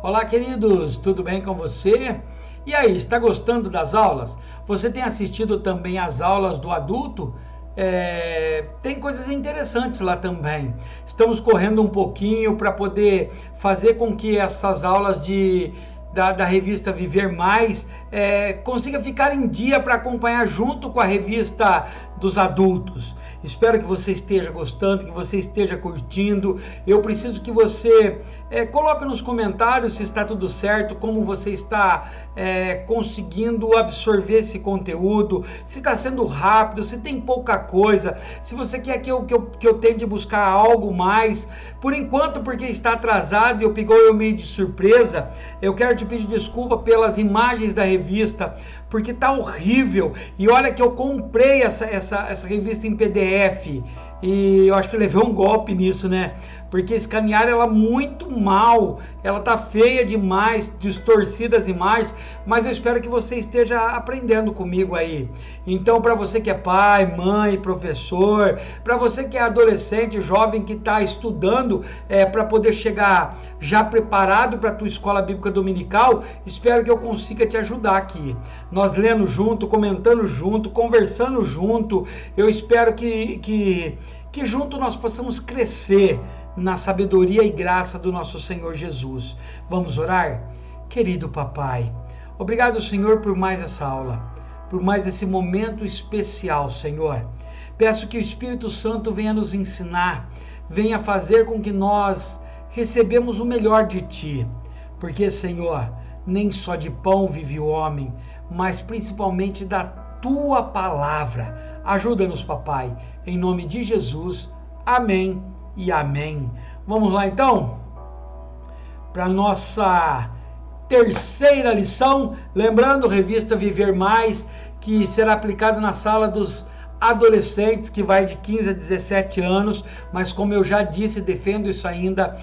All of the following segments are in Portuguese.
Olá, queridos, tudo bem com você? E aí, está gostando das aulas? Você tem assistido também às aulas do adulto? Tem coisas interessantes lá também. Estamos correndo um pouquinho para poder fazer com que essas aulas da revista Viver Mais consiga ficar em dia para acompanhar junto com a revista dos adultos. Espero que você esteja gostando, que você esteja curtindo. Eu preciso que você coloque nos comentários se está tudo certo, como você está conseguindo absorver esse conteúdo, se está sendo rápido, se tem pouca coisa, se você quer que eu tente buscar algo mais. Por enquanto, porque está atrasado e eu pegou eu meio de surpresa, eu quero te pedir desculpa pelas imagens da revista, porque tá horrível. E olha que eu comprei essa revista em PDF e eu acho que eu levei um golpe nisso, né? Porque escanearam ela muito mal, ela tá feia demais, distorcida as imagens, mas eu espero que você esteja aprendendo comigo aí. Então, para você que é pai, mãe, professor, para você que é adolescente, jovem que está estudando para poder chegar já preparado para a tua escola bíblica dominical, espero que eu consiga te ajudar aqui. Nós lendo junto, comentando junto, conversando junto, eu espero que junto nós possamos crescer na sabedoria e graça do nosso Senhor Jesus. Vamos orar? Querido papai, obrigado, Senhor, por mais essa aula, por mais esse momento especial, Senhor. Peço que o Espírito Santo venha nos ensinar, venha fazer com que nós recebemos o melhor de Ti, porque, Senhor, nem só de pão vive o homem, mas principalmente da Tua palavra. Ajuda-nos, papai, em nome de Jesus. Amém e amém. Vamos lá então para nossa terceira lição, lembrando, revista Viver Mais, que será aplicada na sala dos adolescentes, que vai de 15 a 17 anos, mas como eu já disse, defendo isso ainda.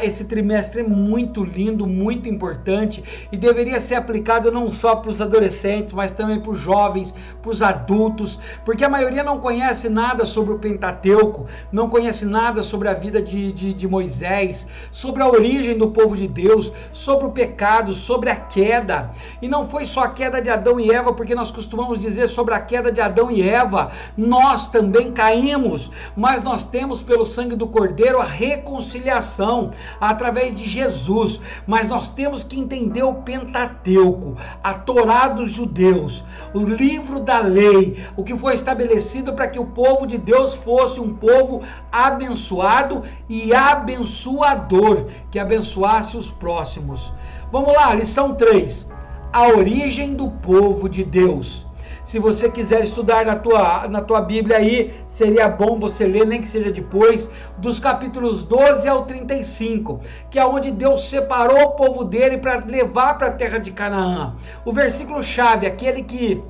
Esse trimestre é muito lindo, muito importante e deveria ser aplicado não só para os adolescentes, mas também para os jovens, para os adultos, porque a maioria não conhece nada sobre o Pentateuco, não conhece nada sobre a vida de Moisés, sobre a origem do povo de Deus, sobre o pecado, sobre a queda. E não foi só a queda de Adão e Eva, porque nós costumamos dizer sobre a queda de Adão e Eva, nós também caímos, mas nós temos pelo sangue do Cordeiro a reconciliação através de Jesus. Mas nós temos que entender o Pentateuco, a Torá dos judeus, o livro da lei, o que foi estabelecido para que o povo de Deus fosse um povo abençoado e abençoador, que abençoasse os próximos. Vamos lá, lição 3, a origem do povo de Deus. Se você quiser estudar na tua Bíblia aí, seria bom você ler, nem que seja depois, dos capítulos 12 ao 35, que é onde Deus separou o povo dele para levar para a terra de Canaã. O versículo chave, aquele que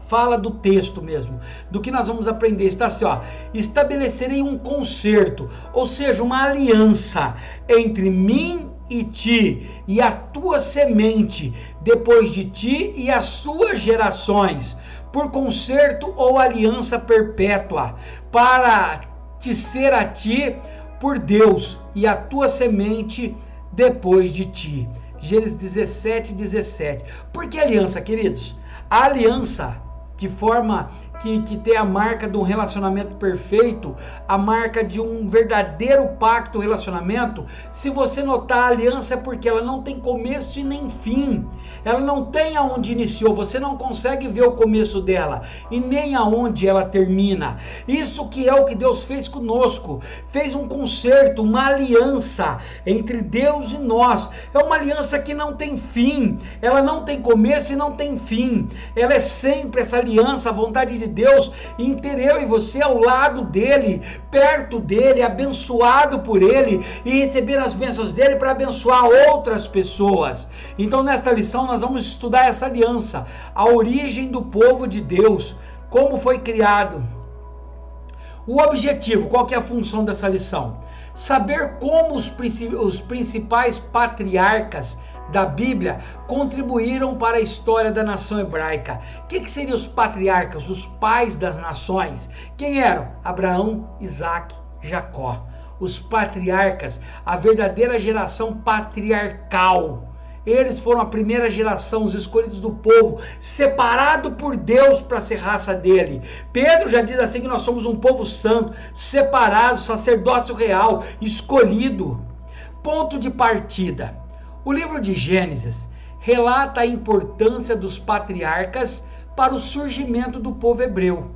fala do texto mesmo, do que nós vamos aprender, está assim, ó: estabelecerei um concerto, ou seja, uma aliança entre mim e ti, e a tua semente, depois de ti e as suas gerações, por concerto ou aliança perpétua, para te ser a ti por Deus, e a tua semente depois de ti. Gênesis 17, 17. Por que aliança, queridos? A aliança que forma, que tem a marca de um relacionamento perfeito, a marca de um verdadeiro pacto, relacionamento. Se você notar, a aliança é porque ela não tem começo e nem fim, ela não tem aonde iniciou, você não consegue ver o começo dela e nem aonde ela termina. Isso que é o que Deus fez conosco, fez um concerto, uma aliança entre Deus e nós. É uma aliança que não tem fim, ela não tem começo e não tem fim, ela é sempre essa aliança, a vontade de Deus em ter eu e você ao lado dele, perto dele, abençoado por ele e receber as bênçãos dele para abençoar outras pessoas. Então nesta lição nós vamos estudar essa aliança, a origem do povo de Deus, como foi criado. O objetivo, qual que é a função dessa lição? Saber como os principais patriarcas da Bíblia contribuíram para a história da nação hebraica. O que seriam os patriarcas, os pais das nações? Quem eram? Abraão, Isaac, Jacó. os patriarcas, a verdadeira geração patriarcal. Eles foram a primeira geração, os escolhidos do povo, separado por Deus para ser raça dele. Pedro já diz assim que nós somos um povo santo, separado, sacerdócio real, escolhido. Ponto de partida. O livro de Gênesis relata a importância dos patriarcas para o surgimento do povo hebreu.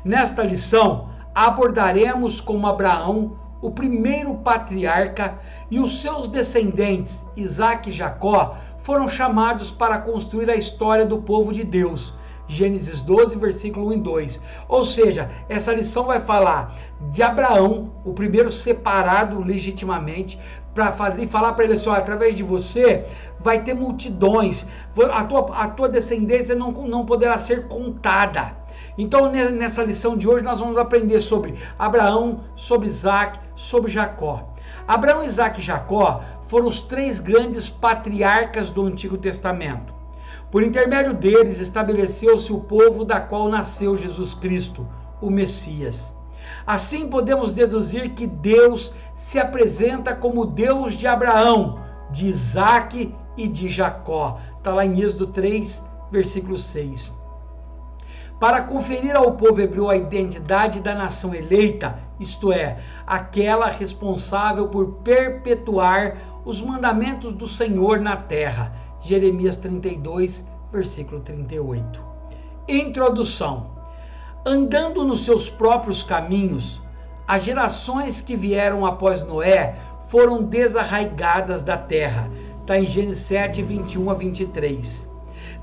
Nesta lição, abordaremos como Abraão, o primeiro patriarca, e os seus descendentes, Isaque e Jacó, foram chamados para construir a história do povo de Deus. Gênesis 12, versículo 1 e 2. Ou seja, essa lição vai falar de Abraão, o primeiro separado legitimamente, para falar para ele assim, através de você vai ter multidões, a tua descendência não poderá ser contada. Então, nessa lição de hoje, nós vamos aprender sobre Abraão, sobre Isaque, sobre Jacó. Abraão, Isaque e Jacó foram os três grandes patriarcas do Antigo Testamento. Por intermédio deles, estabeleceu-se o povo da qual nasceu Jesus Cristo, o Messias. Assim, podemos deduzir que Deus se apresenta como Deus de Abraão, de Isaque e de Jacó. Está lá em Êxodo 3, versículo 6. Para conferir ao povo hebreu a identidade da nação eleita, isto é, aquela responsável por perpetuar os mandamentos do Senhor na terra. Jeremias 32, versículo 38. Introdução. Andando nos seus próprios caminhos, as gerações que vieram após Noé foram desarraigadas da terra. Está em Gênesis 7, 21 a 23.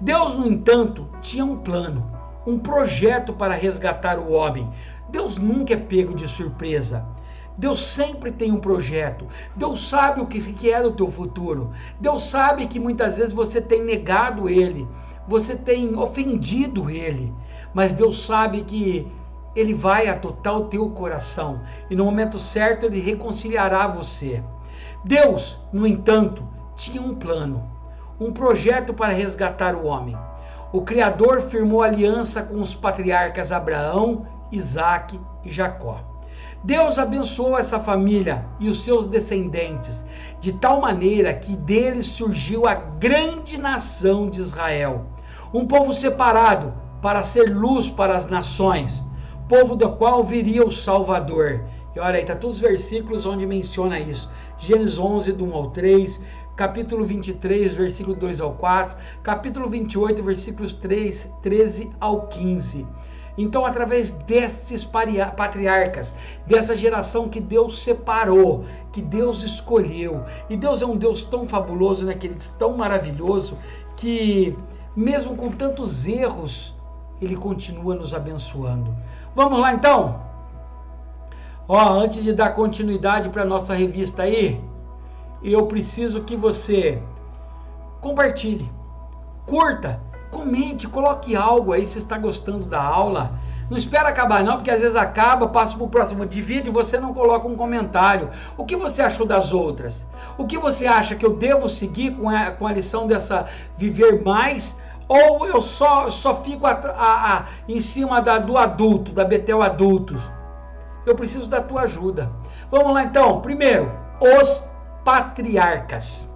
Deus, no entanto, tinha um plano, um projeto para resgatar o homem. Deus nunca é pego de surpresa. Deus sempre tem um projeto. Deus sabe o que é do teu futuro. Deus sabe que muitas vezes você tem negado Ele, você tem ofendido Ele, mas Deus sabe que Ele vai atotar o teu coração e no momento certo Ele reconciliará você. Deus, no entanto, tinha um plano, um projeto para resgatar o homem. O Criador firmou aliança com os patriarcas Abraão, Isaque e Jacó. Deus abençoou essa família e os seus descendentes, de tal maneira que deles surgiu a grande nação de Israel, um povo separado para ser luz para as nações, povo do qual viria o Salvador. E olha aí, está todos os versículos onde menciona isso. Gênesis 11, do 1 ao 3, capítulo 23, versículo 2 ao 4, capítulo 28, versículos 13 ao 15. Então, através desses patriarcas, dessa geração que Deus separou, que Deus escolheu, e Deus é um Deus tão fabuloso, né, queridos, tão maravilhoso, que mesmo com tantos erros, Ele continua nos abençoando. Vamos lá então? Antes de dar continuidade para a nossa revista aí, eu preciso que você compartilhe, curta, comente, coloque algo aí se está gostando da aula. Não espera acabar não, porque às vezes acaba, passa para o próximo vídeo e você não coloca um comentário. O que você achou das outras? O que você acha que eu devo seguir com a lição dessa Viver Mais? Ou eu só fico em cima do adulto, da Betel Adultos? Eu preciso da tua ajuda. Vamos lá então. Primeiro, os patriarcas.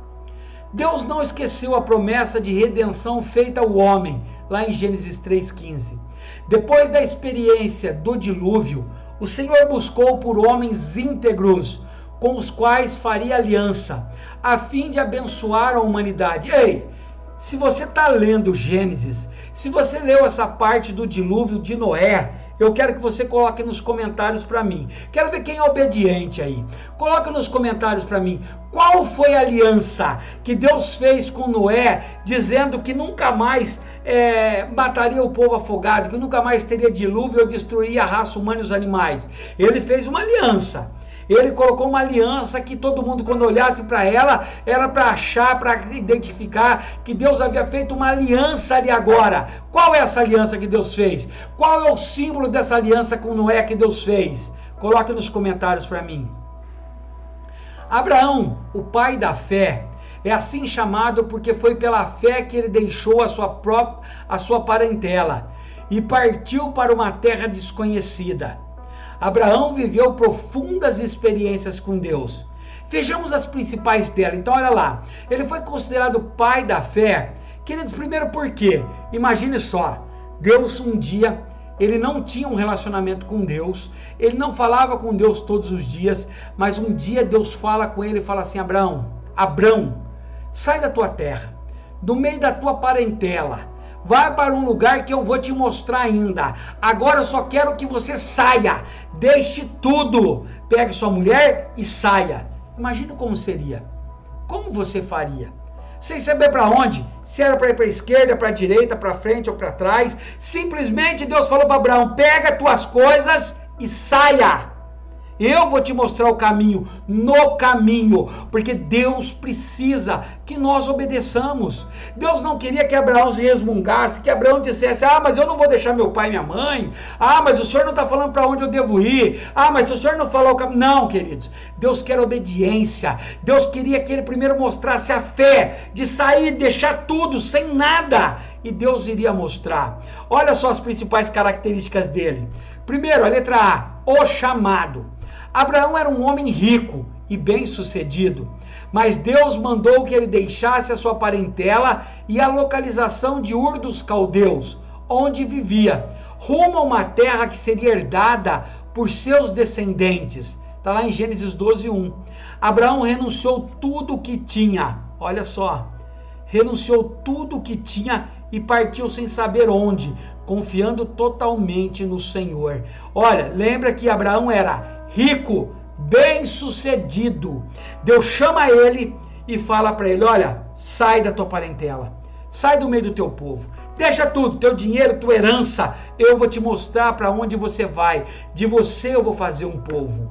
Deus não esqueceu a promessa de redenção feita ao homem, lá em Gênesis 3,15. Depois da experiência do dilúvio, o Senhor buscou por homens íntegros, com os quais faria aliança, a fim de abençoar a humanidade. Ei, se você está lendo Gênesis, se você leu essa parte do dilúvio de Noé, eu quero que você coloque nos comentários para mim. Quero ver quem é obediente aí. Coloque nos comentários para mim. Qual foi a aliança que Deus fez com Noé, dizendo que nunca mais mataria o povo afogado, que nunca mais teria dilúvio ou destruiria a raça humana e os animais? Ele fez uma aliança. Ele colocou uma aliança que todo mundo, quando olhasse para ela, era para achar, para identificar que Deus havia feito uma aliança ali agora. Qual é essa aliança que Deus fez? Qual é o símbolo dessa aliança com Noé que Deus fez? Coloque nos comentários para mim. Abraão, o pai da fé, é assim chamado porque foi pela fé que ele deixou a sua parentela e partiu para uma terra desconhecida. Abraão viveu profundas experiências com Deus. Vejamos as principais delas. Então, olha lá. Ele foi considerado pai da fé. Queridos, primeiro por quê? Imagine só. Deus um dia, ele não tinha um relacionamento com Deus. Ele não falava com Deus todos os dias. Mas um dia Deus fala com ele e fala assim: Abrão, sai da tua terra, do meio da tua parentela. Vai para um lugar que eu vou te mostrar ainda. Agora eu só quero que você saia. Deixe tudo. Pegue sua mulher e saia. Imagina como seria. Como você faria? Sem saber para onde. Se era para ir para a esquerda, para a direita, para frente ou para trás. Simplesmente Deus falou para Abraão: pega tuas coisas e saia. Eu vou te mostrar o caminho, no caminho, porque Deus precisa que nós obedeçamos. Deus não queria que Abraão se resmungasse, que Abraão dissesse: mas eu não vou deixar meu pai e minha mãe, mas o Senhor não está falando para onde eu devo ir, mas o Senhor não falou o caminho. Não, queridos, Deus quer obediência. Deus queria que ele primeiro mostrasse a fé, de sair, deixar tudo, sem nada, e Deus iria mostrar. Olha só as principais características dele. Primeiro, a letra A, o chamado. Abraão era um homem rico e bem-sucedido, mas Deus mandou que ele deixasse a sua parentela e a localização de Ur dos Caldeus, onde vivia, rumo a uma terra que seria herdada por seus descendentes. Está lá em Gênesis 12:1. Abraão renunciou tudo o que tinha, olha só, renunciou tudo o que tinha e partiu sem saber onde, confiando totalmente no Senhor. Olha, lembra que Abraão era rico, bem-sucedido. Deus chama ele e fala para ele: olha, sai da tua parentela, sai do meio do teu povo, deixa tudo, teu dinheiro, tua herança, eu vou te mostrar para onde você vai, de você eu vou fazer um povo.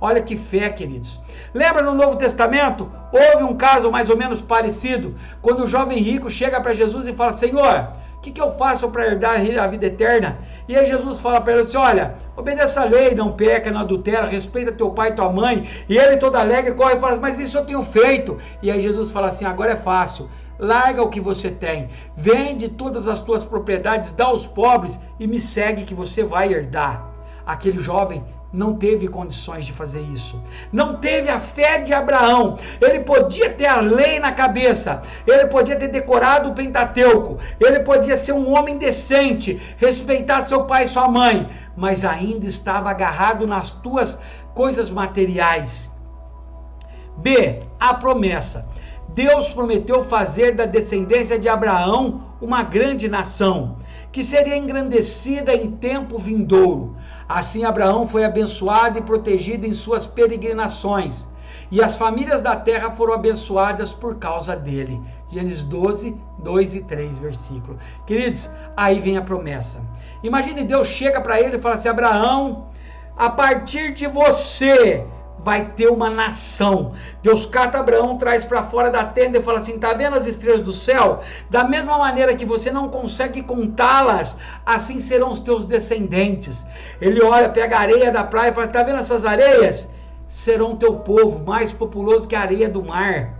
Olha que fé, queridos. Lembra no Novo Testamento? Houve um caso mais ou menos parecido, quando o jovem rico chega para Jesus e fala: Senhor, o que eu faço para herdar a vida eterna? E aí Jesus fala para ele assim: olha, obedeça a lei, não peca, não adultera, respeita teu pai e tua mãe. E ele todo alegre corre e fala: mas isso eu tenho feito. E aí Jesus fala assim: agora é fácil, larga o que você tem, vende todas as tuas propriedades, dá aos pobres e me segue que você vai herdar. Aquele jovem não teve condições de fazer isso. Não teve a fé de Abraão. Ele podia ter a lei na cabeça. Ele podia ter decorado o Pentateuco. Ele podia ser um homem decente, respeitar seu pai e sua mãe, mas ainda estava agarrado nas tuas coisas materiais. B, a promessa. Deus prometeu fazer da descendência de Abraão uma grande nação, que seria engrandecida em tempo vindouro. Assim Abraão foi abençoado e protegido em suas peregrinações, e as famílias da terra foram abençoadas por causa dele. Gênesis 12, 2 e 3 versículo. Queridos, aí vem a promessa. Imagine, Deus chega para ele e fala assim: Abraão, a partir de você vai ter uma nação. Deus cata Abraão, traz para fora da tenda e fala assim: tá vendo as estrelas do céu? Da mesma maneira que você não consegue contá-las, assim serão os teus descendentes. Ele olha, pega a areia da praia e fala: tá vendo essas areias? Serão teu povo, mais populoso que a areia do mar.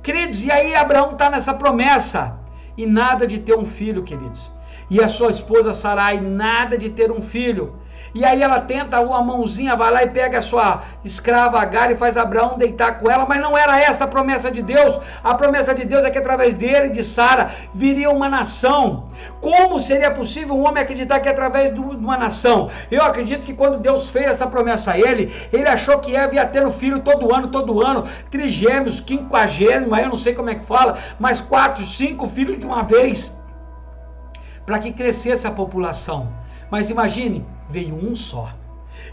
Queridos, e aí Abraão está nessa promessa, e nada de ter um filho, queridos. E a sua esposa Sarai, nada de ter um filho. E aí ela tenta, uma mãozinha vai lá e pega a sua escrava Agar e faz Abraão deitar com ela, mas não era essa a promessa de Deus. A promessa de Deus é que através dele e de Sara viria uma nação. Como seria possível um homem acreditar que é através de uma nação? Eu acredito que quando Deus fez essa promessa a ele achou que Eva ia ter um filho todo ano, trigêmeos, quinquagêmeos, eu não sei como é que fala, mas 4, 5 filhos de uma vez, para que crescesse a população. Mas imagine, veio um só.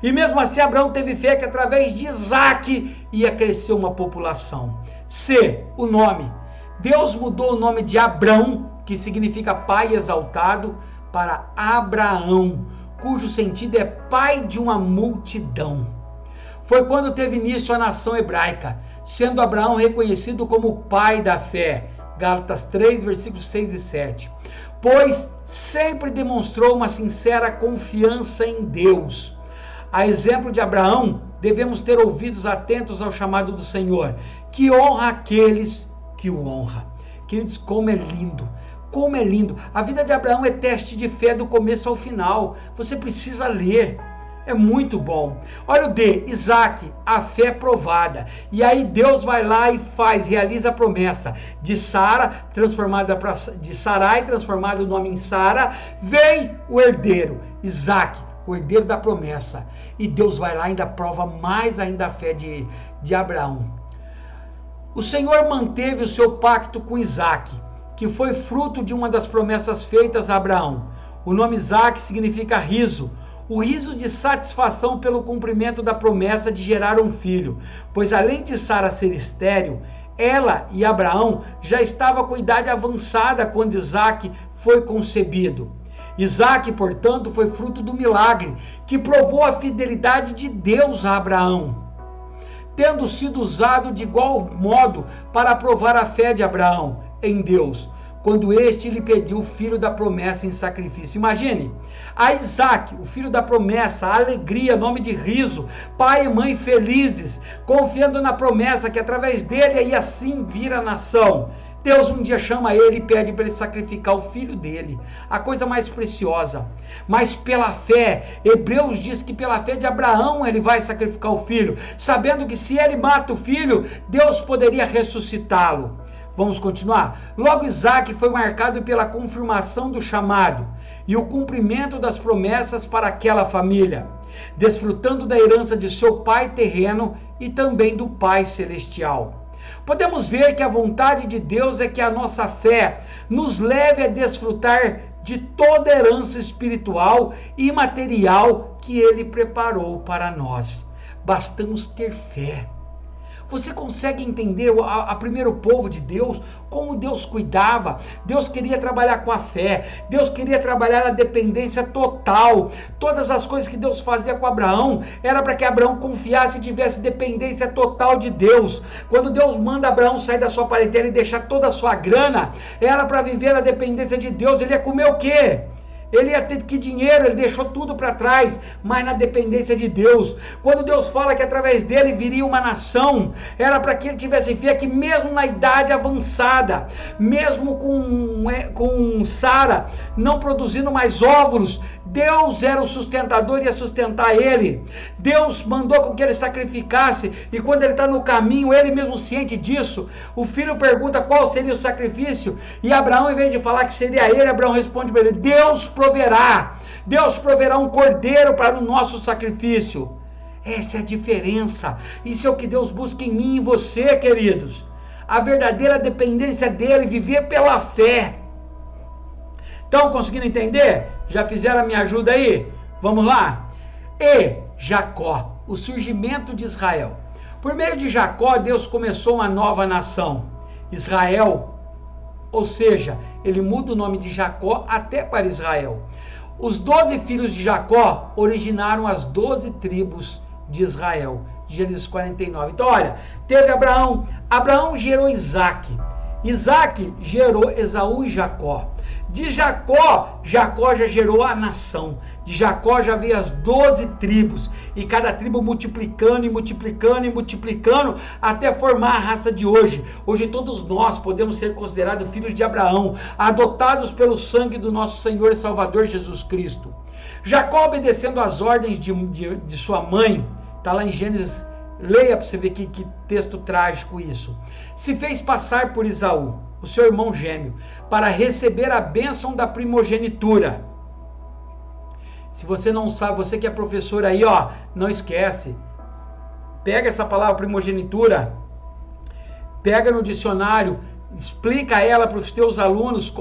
E mesmo assim Abraão teve fé que através de Isaac ia crescer uma população. C, o nome. Deus mudou o nome de Abrão, que significa pai exaltado, para Abraão, cujo sentido é pai de uma multidão. Foi quando teve início a nação hebraica, sendo Abraão reconhecido como pai da fé. Gálatas 3, versículos 6 e 7. Pois sempre demonstrou uma sincera confiança em Deus. A exemplo de Abraão, devemos ter ouvidos atentos ao chamado do Senhor, que honra aqueles que o honram. Queridos, como é lindo! Como é lindo! A vida de Abraão é teste de fé do começo ao final. Você precisa ler. É muito bom. Olha o D, Isaac, a fé provada. E aí Deus vai lá e realiza a promessa de Sara, de Sarai, transformado o nome em Sara, vem o herdeiro, Isaac, o herdeiro da promessa. E Deus vai lá e ainda prova mais ainda a fé de Abraão. O Senhor manteve o seu pacto com Isaac, que foi fruto de uma das promessas feitas a Abraão. O nome Isaac significa riso, o riso de satisfação pelo cumprimento da promessa de gerar um filho, pois além de Sara ser estéril, ela e Abraão já estavam com idade avançada quando Isaac foi concebido. Isaac, portanto, foi fruto do milagre que provou a fidelidade de Deus a Abraão, tendo sido usado de igual modo para provar a fé de Abraão em Deus, quando este lhe pediu o filho da promessa em sacrifício. Imagine, a Isaac, o filho da promessa, a alegria, nome de riso, pai e mãe felizes, confiando na promessa que através dele ia assim vir a nação. Deus um dia chama ele e pede para ele sacrificar o filho dele, a coisa mais preciosa. Mas pela fé, Hebreus diz que pela fé de Abraão ele vai sacrificar o filho, sabendo que se ele mata o filho, Deus poderia ressuscitá-lo. Vamos continuar? Logo Isaac foi marcado pela confirmação do chamado e o cumprimento das promessas para aquela família, desfrutando da herança de seu pai terreno e também do pai celestial. Podemos ver que a vontade de Deus é que a nossa fé nos leve a desfrutar de toda a herança espiritual e material que Ele preparou para nós. Bastamos ter fé. Você consegue entender a primeiro povo de Deus, como Deus cuidava? Deus queria trabalhar com a fé, Deus queria trabalhar na dependência total. Todas as coisas que Deus fazia com Abraão, era para que Abraão confiasse e tivesse dependência total de Deus. Quando Deus manda Abraão sair da sua parentela e deixar toda a sua grana, era para viver a dependência de Deus. Ele ia comer o quê? Ele ia ter que dinheiro, ele deixou tudo para trás, mas na dependência de Deus. Quando Deus fala que através dele viria uma nação, era para que ele tivesse fé que mesmo na idade avançada, mesmo com Sara não produzindo mais óvulos, Deus era o sustentador e ia sustentar ele. Deus mandou com que ele sacrificasse, e quando ele está no caminho, ele mesmo ciente disso, o filho pergunta qual seria o sacrifício, e Abraão, em vez de falar que seria ele, Abraão responde para ele: Deus proverá um cordeiro para o nosso sacrifício. Essa é a diferença. Isso é o que Deus busca em mim e em você, queridos. A verdadeira dependência dele, viver pela fé. Estão conseguindo entender? Já fizeram a minha ajuda aí? Vamos lá? E Jacó, o surgimento de Israel. Por meio de Jacó, Deus começou uma nova nação, Israel. Ou seja, ele muda o nome de Jacó até para Israel. Os 12 filhos de Jacó originaram as 12 tribos de Israel. Gênesis 49. Então, olha, teve Abraão. Abraão gerou Isaac. Isaac gerou Esaú e Jacó. De Jacó, Jacó já gerou a nação. De Jacó já veio as 12 tribos. E cada tribo multiplicando e multiplicando e multiplicando até formar a raça de hoje. Hoje todos nós podemos ser considerados filhos de Abraão, adotados pelo sangue do nosso Senhor e Salvador Jesus Cristo. Jacó, obedecendo às ordens de sua mãe, está lá em Gênesis, leia para você ver que texto trágico isso. Se fez passar por Esaú, o seu irmão gêmeo, para receber a bênção da primogenitura. Se você não sabe, você que é professor aí, ó, não esquece. Pega essa palavra primogenitura, pega no dicionário, explica ela para os teus alunos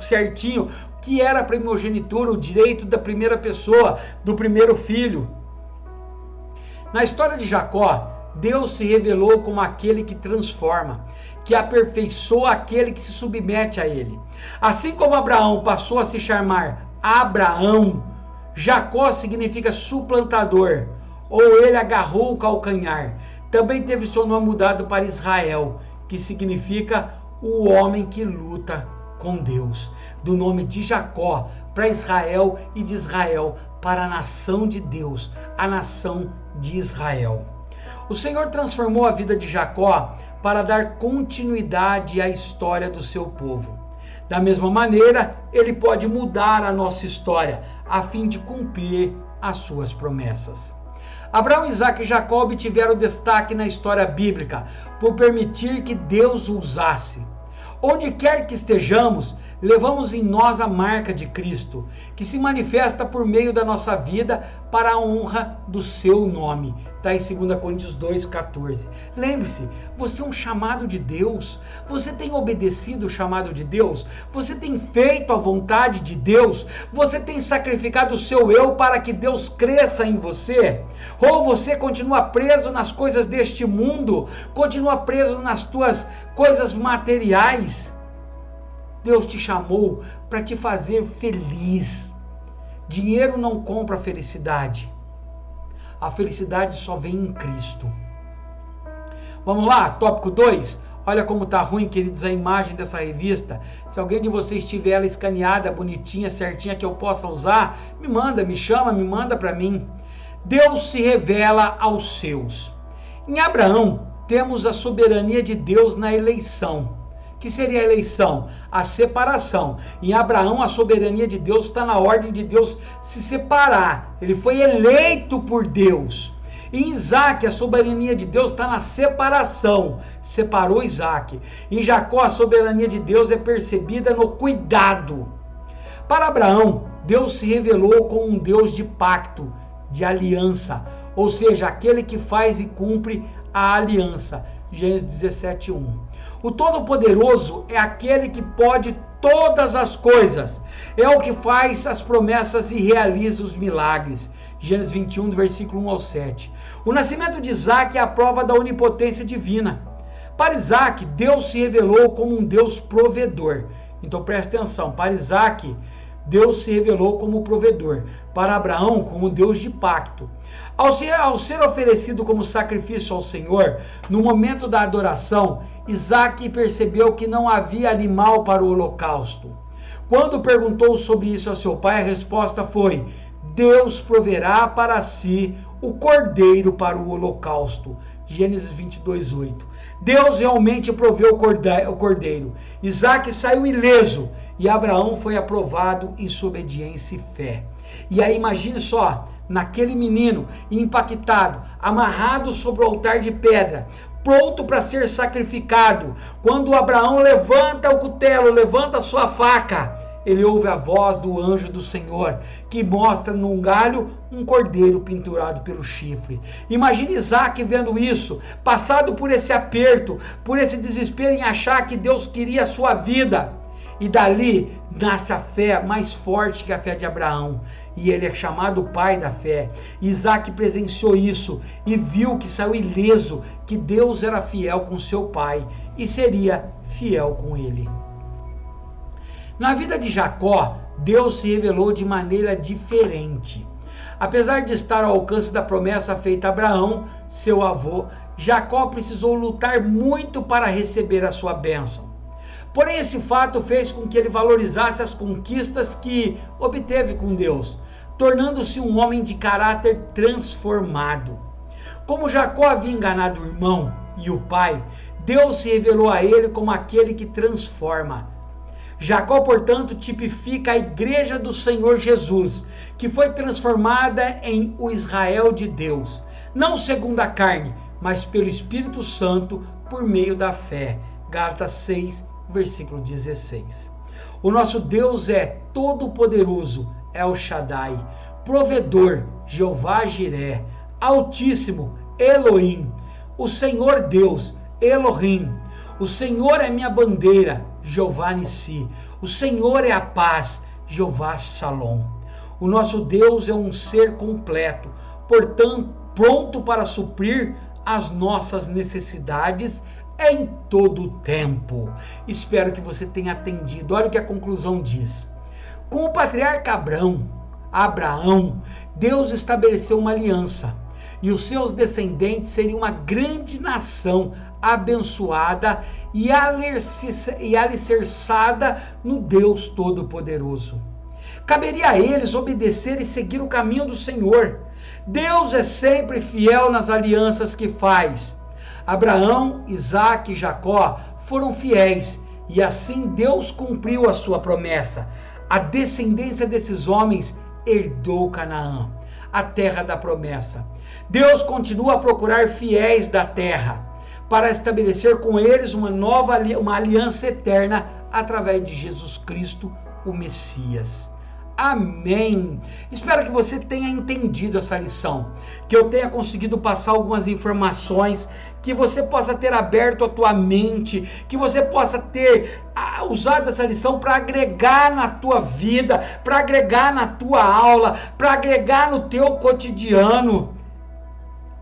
certinho o que era a primogenitura, o direito da primeira pessoa, do primeiro filho. Na história de Jacó, Deus se revelou como aquele que transforma, que aperfeiçoa aquele que se submete a ele. Assim como Abraão passou a se chamar Abraão, Jacó significa suplantador, ou ele agarrou o calcanhar. Também teve seu nome mudado para Israel, que significa o homem que luta com Deus. Do nome de Jacó para Israel e de Israel para a nação de Deus, a nação de Israel. O Senhor transformou a vida de Jacó para dar continuidade à história do seu povo. Da mesma maneira, Ele pode mudar a nossa história, a fim de cumprir as suas promessas. Abraão, Isaque e Jacó obtiveram destaque na história bíblica por permitir que Deus os usasse. Onde quer que estejamos, levamos em nós a marca de Cristo, que se manifesta por meio da nossa vida para a honra do seu nome. Está em 2 Coríntios 2,14. Lembre-se, você é um chamado de Deus. Você tem obedecido o chamado de Deus? Você tem feito a vontade de Deus? Você tem sacrificado o seu eu para que Deus cresça em você? Ou você continua preso nas coisas deste mundo? Continua preso nas tuas coisas materiais? Deus te chamou para te fazer feliz. Dinheiro não compra felicidade. A felicidade só vem em Cristo. Vamos lá, tópico 2. Olha como tá ruim, queridos, a imagem dessa revista. Se alguém de vocês tiver ela escaneada, bonitinha, certinha, que eu possa usar, me manda, me chama, me manda para mim. Deus se revela aos seus. Em Abraão, temos a soberania de Deus na eleição. Que seria a eleição? A separação. Em Abraão, a soberania de Deus está na ordem de Deus se separar. Ele foi eleito por Deus. Em Isaque, a soberania de Deus está na separação. Separou Isaque. Em Jacó, a soberania de Deus é percebida no cuidado. Para Abraão, Deus se revelou como um Deus de pacto, de aliança. Ou seja, aquele que faz e cumpre a aliança. Gênesis 17:1. O Todo-Poderoso é aquele que pode todas as coisas. É o que faz as promessas e realiza os milagres. Gênesis 21, do versículo 1 ao 7. O nascimento de Isaque é a prova da onipotência divina. Para Isaque, Deus se revelou como um Deus provedor. Então preste atenção, para Isaque, Deus se revelou como provedor. Para Abraão, como Deus de pacto. Ao ser oferecido como sacrifício ao Senhor, no momento da adoração, Isaque percebeu que não havia animal para o holocausto. Quando perguntou sobre isso a seu pai, a resposta foi: Deus proverá para si o cordeiro para o holocausto. Gênesis 22:8. Deus realmente proveu o cordeiro. Isaque saiu ileso e Abraão foi aprovado em sua obediência e fé. E aí imagine só, naquele menino impactado, amarrado sobre o altar de pedra, pronto para ser sacrificado. Quando Abraão levanta o cutelo, levanta a sua faca, ele ouve a voz do anjo do Senhor, que mostra num galho um cordeiro pendurado pelo chifre. Imagine Isaque vendo isso, passado por esse aperto, por esse desespero em achar que Deus queria a sua vida. E dali nasce a fé mais forte que a fé de Abraão. E ele é chamado pai da fé. Isaque presenciou isso e viu que saiu ileso, que Deus era fiel com seu pai e seria fiel com ele. Na vida de Jacó, Deus se revelou de maneira diferente. Apesar de estar ao alcance da promessa feita a Abraão, seu avô, Jacó precisou lutar muito para receber a sua bênção. Porém, esse fato fez com que ele valorizasse as conquistas que obteve com Deus, tornando-se um homem de caráter transformado. Como Jacó havia enganado o irmão e o pai, Deus se revelou a ele como aquele que transforma. Jacó, portanto, tipifica a igreja do Senhor Jesus, que foi transformada em o Israel de Deus, não segundo a carne, mas pelo Espírito Santo, por meio da fé. Gálatas 6, versículo 16. O nosso Deus é todo-poderoso, El Shaddai, provedor, Jeová Jiré, Altíssimo, Elohim, o Senhor Deus, Elohim. O Senhor é minha bandeira, Jeová Nissi. O Senhor é a paz, Jeová Shalom. O nosso Deus é um ser completo, portanto, pronto para suprir as nossas necessidades em todo o tempo. Espero que você tenha atendido. Olha o que a conclusão diz. Com o patriarca Abraão, Deus estabeleceu uma aliança e os seus descendentes seriam uma grande nação abençoada e alicerçada no Deus Todo-Poderoso. Caberia a eles obedecer e seguir o caminho do Senhor. Deus é sempre fiel nas alianças que faz. Abraão, Isaque e Jacó foram fiéis e assim Deus cumpriu a sua promessa. A descendência desses homens herdou Canaã. a terra da promessa. Deus continua a procurar fiéis da terra para estabelecer com eles uma aliança eterna através de Jesus Cristo, o Messias. Amém. Espero que você tenha entendido essa lição, que eu tenha conseguido passar algumas informações, que você possa ter aberto a tua mente, que você possa ter usado essa lição para agregar na tua vida, para agregar na tua aula, para agregar no teu cotidiano.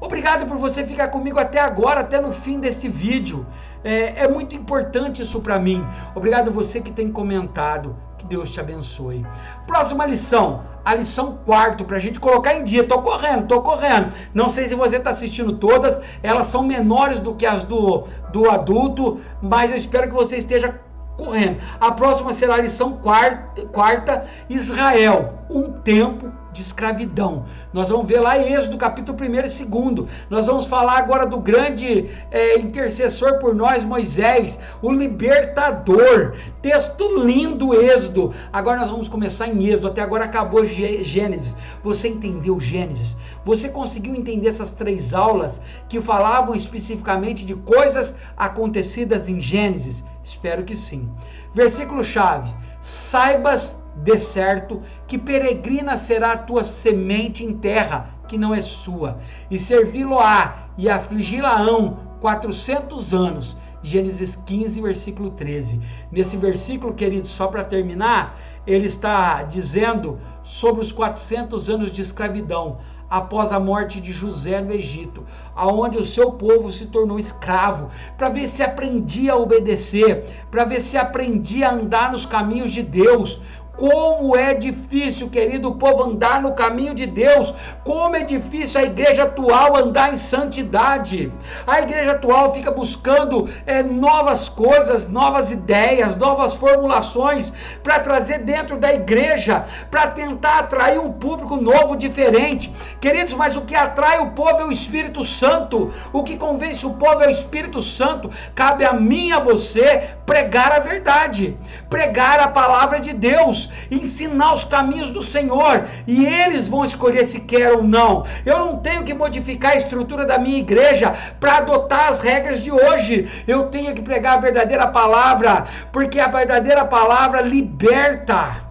Obrigado por você ficar comigo até agora, até no fim deste vídeo. É muito importante isso para mim. Obrigado você que tem comentado. Que Deus te abençoe. Próxima lição, a lição 4, para a gente colocar em dia. Tô correndo. Não sei se você está assistindo todas, elas são menores do que as do adulto, mas eu espero que você esteja correndo. A próxima será a lição quarta, Israel, um tempo de escravidão. Nós vamos ver lá em Êxodo capítulo 1 e 2. Nós vamos falar agora do grande intercessor por nós, Moisés, o libertador. Texto lindo, Êxodo. Agora nós vamos começar em Êxodo. Até agora acabou Gênesis. Você entendeu Gênesis? Você conseguiu entender essas 3 aulas que falavam especificamente de coisas acontecidas em Gênesis? Espero que sim. Versículo-chave: saibas de certo que peregrina será a tua semente em terra que não é sua, e servi-lo-á e afligi-la-ão 400 anos. Gênesis 15, versículo 13. Nesse versículo, queridos, só para terminar, ele está dizendo sobre os 400 anos de escravidão após a morte de José no Egito, aonde o seu povo se tornou escravo, para ver se aprendia a obedecer, para ver se aprendia a andar nos caminhos de Deus. Como é difícil, querido, o povo andar no caminho de Deus. Como é difícil a igreja atual andar em santidade. A igreja atual fica buscando novas coisas, novas ideias, novas formulações para trazer dentro da igreja, para tentar atrair um público novo, diferente. Queridos, mas o que atrai o povo é o Espírito Santo. O que convence o povo é o Espírito Santo. Cabe a mim e a você pregar a verdade, pregar a palavra de Deus, ensinar os caminhos do Senhor, e eles vão escolher se quer ou não. Eu não tenho que modificar a estrutura da minha igreja para adotar as regras de hoje. Eu tenho que pregar a verdadeira palavra, porque a verdadeira palavra liberta.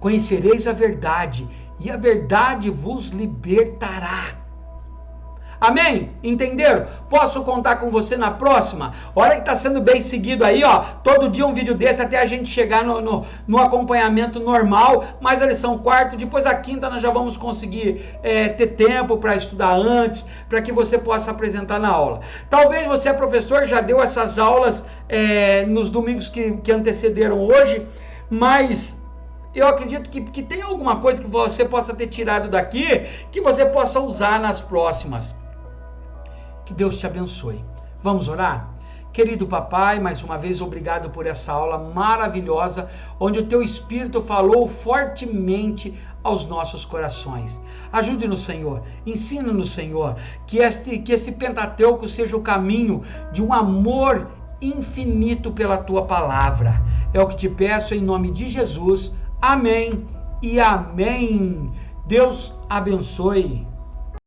Conhecereis a verdade, e a verdade vos libertará. Amém? Entenderam? Posso contar com você na próxima? Olha que está sendo bem seguido aí, ó. Todo dia um vídeo desse até a gente chegar no acompanhamento normal. Mas a lição 4, depois a 5ª nós já vamos conseguir ter tempo para estudar antes, para que você possa apresentar na aula. Talvez você é professor, já deu essas aulas nos domingos que antecederam hoje, mas eu acredito que tem alguma coisa que você possa ter tirado daqui, que você possa usar nas próximas. Que Deus te abençoe. Vamos orar? Querido papai, mais uma vez obrigado por essa aula maravilhosa, onde o teu Espírito falou fortemente aos nossos corações. Ajude-nos, Senhor, ensina-nos, Senhor, que esse Pentateuco seja o caminho de um amor infinito pela tua palavra. É o que te peço em nome de Jesus. Amém e amém. Deus abençoe.